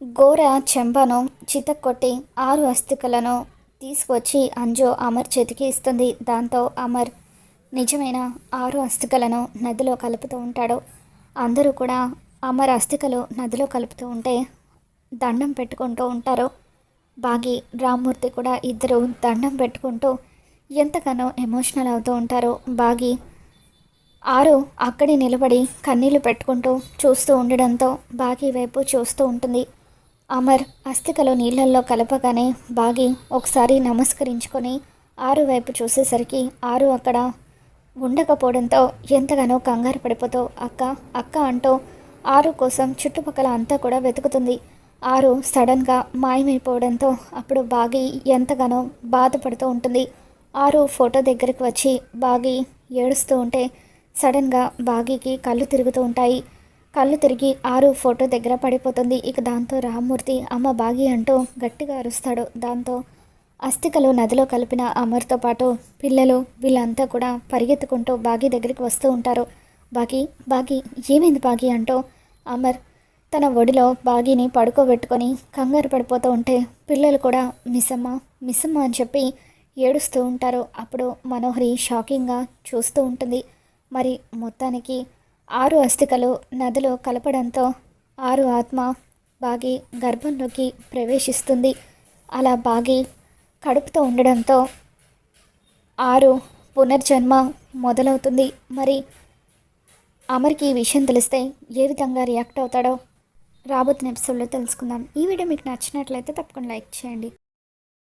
ఘోర చెంపను చితక్కొట్టి 6 అస్థికలను తీసుకొచ్చి అంజు అమర్ చేతికి ఇస్తుంది. దాంతో అమర్ నిజమైన 6 అస్థికలను నదిలో కలుపుతూ ఉంటాడు. అందరూ కూడా అమర్ అస్థికలు నదిలో కలుపుతూ ఉంటే దండం పెట్టుకుంటూ ఉంటారు. బాగి రామ్మూర్తి కూడా ఇద్దరు దండం పెట్టుకుంటూ ఎంతగానో ఎమోషనల్ అవుతూ ఉంటారు. బాగి ఆరు అక్కడే నిలబడి కన్నీళ్లు పెట్టుకుంటూ చూస్తూ ఉండడంతో బాగి వైపు చూస్తూ ఉంటుంది. అమర్ అస్థికలు నీళ్ళల్లో కలపగానే బాగి ఒకసారి నమస్కరించుకొని ఆరు వైపు చూసేసరికి ఆరు అక్కడ ఉండకపోవడంతో ఎంతగానో కంగారు పడిపోతూ అక్క అక్క అంటూ ఆరు కోసం చుట్టుపక్కల అంతా కూడా వెతుకుతుంది. ఆరు సడన్గా మాయమైపోవడంతో అప్పుడు బాగి ఎంతగానో బాధపడుతూ ఉంటుంది. ఆరు ఫోటో దగ్గరికి వచ్చి బాగి ఏడుస్తూ ఉంటే సడన్గా బాగీకి కళ్ళు తిరుగుతూ ఉంటాయి. కళ్ళు తిరిగి ఆరు ఫోటో దగ్గర పడిపోతుంది. ఇక దాంతో రామ్మూర్తి అమ్మ బాగి అంటూ గట్టిగా అరుస్తాడు. దాంతో అస్థికలు నదిలో కలిపిన అమర్తో పాటు పిల్లలు వీళ్ళంతా కూడా పరిగెత్తుకుంటూ బాగి దగ్గరికి వస్తూ ఉంటారు. బాగి బాగి ఏమైంది బాగి అంటూ అమర్ తన ఒడిలో బాగిని పడుకోబెట్టుకొని కంగారు పడిపోతూ ఉంటే పిల్లలు కూడా మిస్సమ్మ మిస్సమ్మ అని చెప్పి ఏడుస్తూ ఉంటారు. అప్పుడు మనోహరి షాకింగ్గా చూస్తూ ఉంటుంది. మరి మొత్తానికి 6 అస్థికలు నదిలో కలపడంతో 6 ఆత్మ బాగి గర్భంలోకి ప్రవేశిస్తుంది. అలా బాగి కడుపుతో ఉండడంతో 6 పునర్జన్మ మొదలవుతుంది. మరి అమర్కి ఈ విషయం తెలిస్తే ఏ విధంగా రియాక్ట్ అవుతాడో రాబోతున్న ఎపిసోడ్లో తెలుసుకుందాం. ఈ వీడియో మీకు నచ్చినట్లయితే తప్పకుండా లైక్ చేయండి.